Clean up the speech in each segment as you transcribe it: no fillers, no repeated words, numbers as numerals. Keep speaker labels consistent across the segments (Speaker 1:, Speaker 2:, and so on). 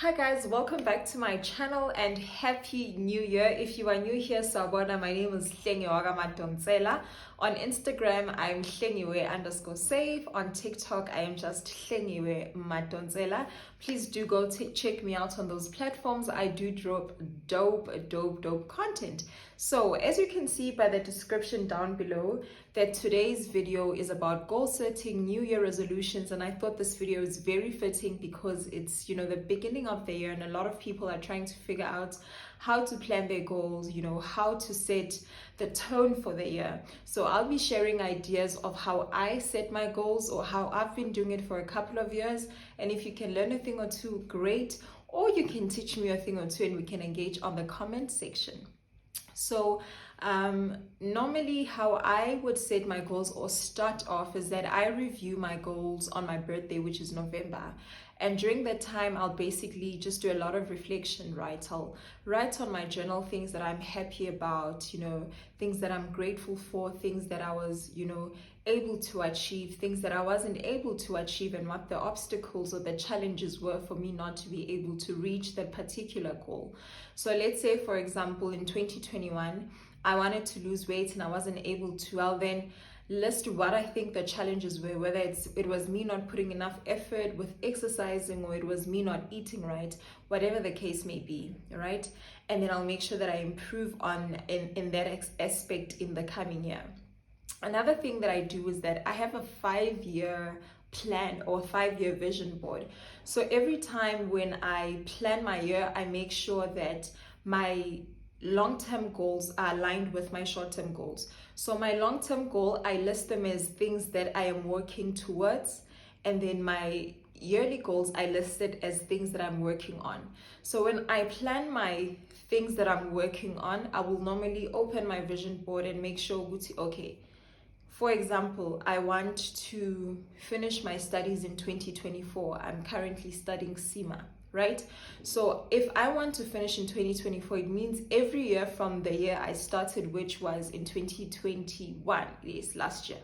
Speaker 1: Hi guys, welcome back to my channel and happy new year. If you are new here, Sabona, my name is Hlengiwe Madonsela. On Instagram, I'm Hlengiwe_save. On TikTok, I am just Hlengiwe Madonsela. Please do go check me out on those platforms. I do drop dope content. So as you can see by the description down below, that today's video is about goal setting, new year resolutions, and I thought this video is very fitting because it's, the beginning of the year and a lot of people are trying to figure out how to plan their goals, how to set the tone for the year. So I'll be sharing ideas of how I set my goals or how I've been doing it for a couple of years. And if you can learn a thing or two, great. Or you can teach me a thing or two and we can engage on the comment section. So normally how I would set my goals or start off is that I review my goals on my birthday, which is November. And during that time, I'll basically just do a lot of reflection, right? I'll write on my journal things that I'm happy about, things that I'm grateful for, things that I was, able to achieve, things that I wasn't able to achieve, and what the obstacles or the challenges were for me not to be able to reach that particular goal. So let's say, for example, in 2021, I wanted to lose weight and I wasn't able to. I'll then list what I think the challenges were, whether it was me not putting enough effort with exercising or it was me not eating right, whatever the case may be, right? And then I'll make sure that I improve in that aspect in the coming year. Another thing that I do is that I have a 5-year plan or 5-year vision board. So every time when I plan my year, I make sure that my long-term goals are aligned with my short-term goals. So my long-term goal, I list them as things that I am working towards, and then my yearly goals, I list it as things that I'm working on. So when I plan my things that I'm working on, I will normally open my vision board and make sure, okay, for example, I want to finish my studies in 2024. I'm currently studying CIMA, right? So if I want to finish in 2024, it means every year from the year I started, which was in 2021, yes, last year.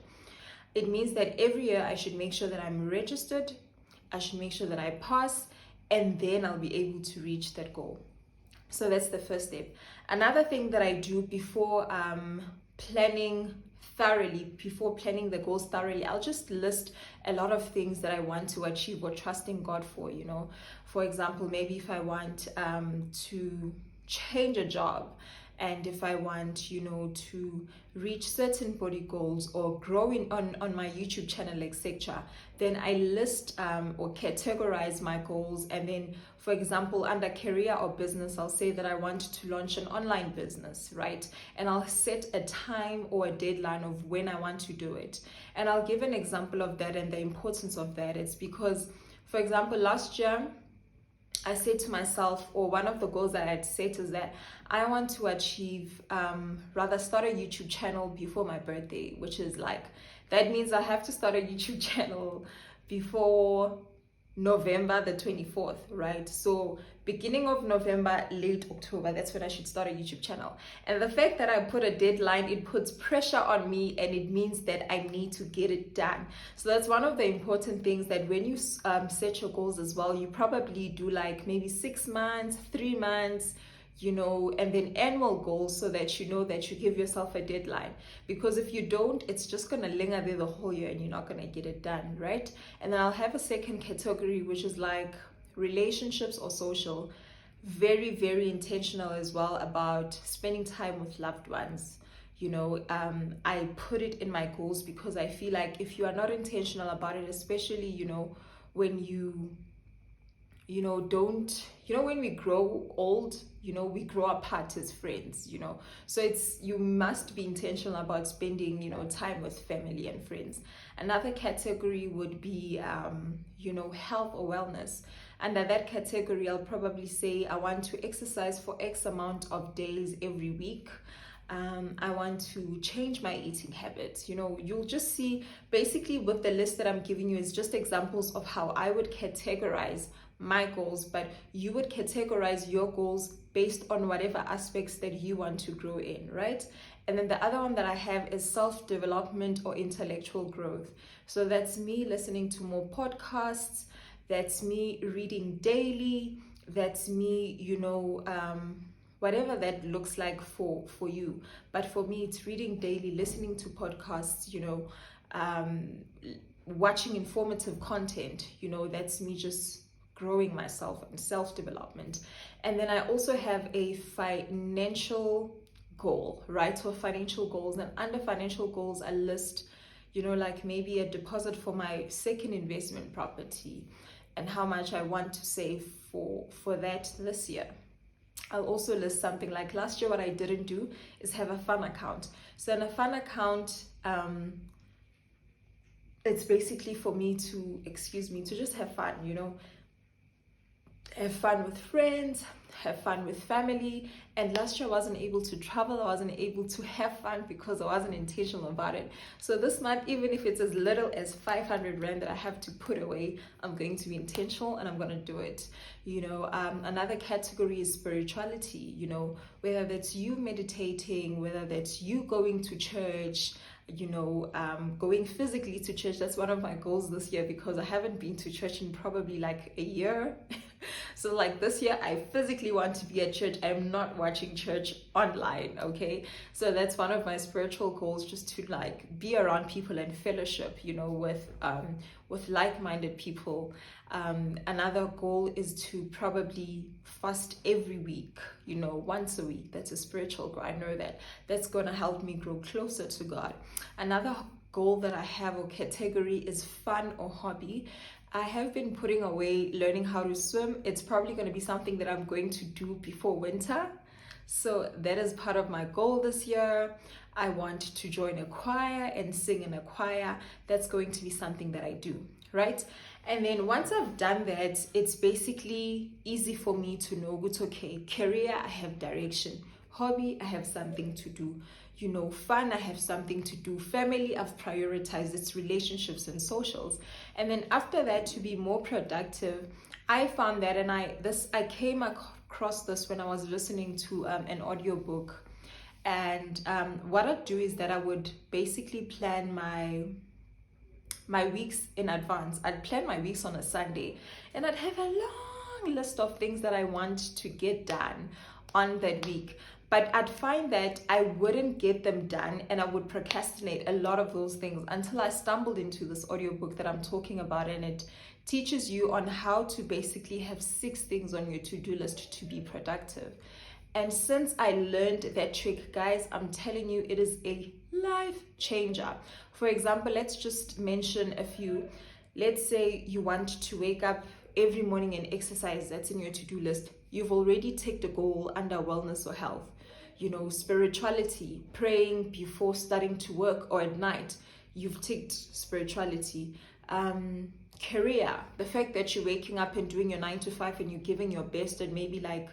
Speaker 1: It means that every year I should make sure that I'm registered, I should make sure that I pass, and then I'll be able to reach that goal. So that's the first step. Another thing that I do before planning the goals thoroughly, I'll just list a lot of things that I want to achieve or trusting God for, For example, maybe if I want to change a job, and if I want, to reach certain body goals or grow on my YouTube channel, etc., then I list or categorize my goals. And then, for example, under career or business, I'll say that I want to launch an online business, right? And I'll set a time or a deadline of when I want to do it. And I'll give an example of that and the importance of that. It's because, for example, last year, I said to myself, or one of the goals that I had set is that I want to achieve, start a YouTube channel before my birthday, which is that means I have to start a YouTube channel before November the 24th, right? So beginning of November, late October, that's when I should start a YouTube channel. And the fact that I put a deadline, it puts pressure on me, and it means that I need to get it done. So that's one of the important things, that when you set your goals as well, you probably do maybe 6 months, 3 months, and then annual goals, so that you know that you give yourself a deadline. Because if you don't, it's just going to linger there the whole year and you're not going to get it done, right? And then I'll have a second category, which is relationships or social. Very, very intentional as well about spending time with loved ones. I put it in my goals because I feel like if you are not intentional about it, especially, when when we grow old, we grow apart as friends, so you must be intentional about spending, time with family and friends. Another category would be, health or wellness. Under that category, I'll probably say I want to exercise for X amount of days every week. I want to change my eating habits. You'll just see basically with the list that I'm giving you is just examples of how I would categorize my goals, but you would categorize your goals based on whatever aspects that you want to grow in, right? And then the other one that I have is self-development or intellectual growth. So that's me listening to more podcasts, that's me reading daily, that's me, whatever that looks like for you. But for me, it's reading daily, listening to podcasts, um, watching informative content. That's me just growing myself and self-development. And then I also have a financial goal, right? So financial goals, and under financial goals I list, like maybe a deposit for my second investment property and how much I want to save for that this year. I'll also list something like last year. What I didn't do is have a fun account. So in a fun account, it's basically for me to, to just have fun, have fun with friends, have fun with family. And last year I wasn't able to travel, I wasn't able to have fun because I wasn't intentional about it. So this month, even if it's as little as 500 rand that I have to put away, I'm going to be intentional and I'm going to do it. Another category is spirituality, whether that's you meditating, whether that's you going to church, going physically to church. That's one of my goals this year because I haven't been to church in probably like a year. So like this year I physically want to be at church. I'm not watching church online. Okay, so that's one of my spiritual goals, just to like be around people and fellowship, with like-minded people. Another goal is to probably fast every week, once a week. That's a spiritual goal. I know that's going to help me grow closer to God. Another goal that I have, or category, is fun or hobby. I have been putting away learning how to swim. It's probably going to be something that I'm going to do before winter. So that is part of my goal this year. I want to join a choir and sing in a choir. That's going to be something that I do, right? And then once I've done that, it's basically easy for me to know it's okay. Career, I have direction. Hobby, I have something to do. Fun, I have something to do. Family, I've prioritized its relationships and socials. And then after that, to be more productive, I found that, and I came across this when I was listening to an audiobook. And what I'd do is that I would basically plan my weeks in advance. I'd plan my weeks on a Sunday, and I'd have a long list of things that I want to get done on that week. But I'd find that I wouldn't get them done, and I would procrastinate a lot of those things until I stumbled into this audiobook that I'm talking about, and it teaches you on how to basically have 6 things on your to-do list to be productive. And since I learned that trick, guys, I'm telling you, it is a life changer. For example, let's just mention a few. Let's say you want to wake up every morning and exercise. That's in your to-do list. You've already ticked a goal under wellness or health. Spirituality, praying before starting to work or at night. You've ticked spirituality. Career, the fact that you're waking up and doing your 9 to 5 and you're giving your best, and maybe like,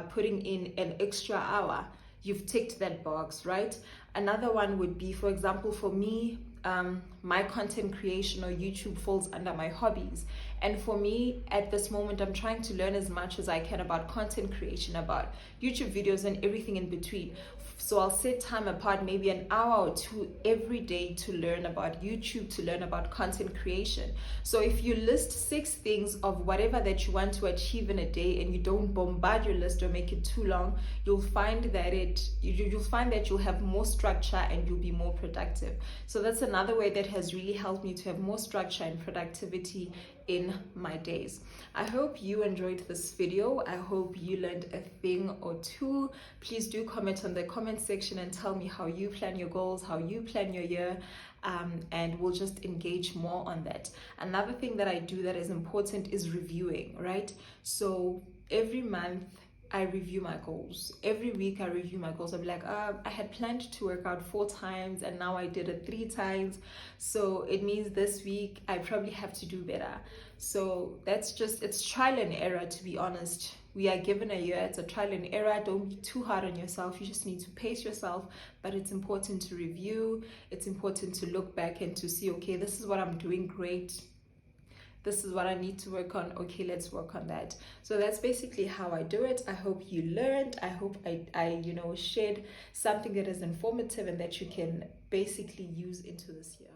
Speaker 1: putting in an extra hour. You've ticked that box, right? Another one would be, for example, for me, my content creation or YouTube falls under my hobbies. And for me, at this moment, I'm trying to learn as much as I can about content creation, about YouTube videos and everything in between. So I'll set time apart, maybe an hour or 2 every day, to learn about YouTube, to learn about content creation. So if you list 6 things of whatever that you want to achieve in a day, and you don't bombard your list or make it too long, you'll find that you'll have more structure and you'll be more productive. So that's another way that has really helped me to have more structure and productivity in my days. I hope you enjoyed this video. I hope you learned a thing or 2. Please do comment on the comment section and tell me how you plan your goals, how you plan your year, and we'll just engage more on that. Another thing that I do that is important is reviewing, right? So every month I review my goals. Every week I review my goals. I'll be like, I had planned to work out 4 times and now I did it 3 times. So it means this week I probably have to do better. So it's trial and error, to be honest. We are given a year. It's a trial and error. Don't be too hard on yourself. You just need to pace yourself. But it's important to review. It's important to look back and to see, okay, this is what I'm doing great. This is what I need to work on. Okay, let's work on that. So that's basically how I do it. I hope you learned. I hope I shared something that is informative and that you can basically use into this year.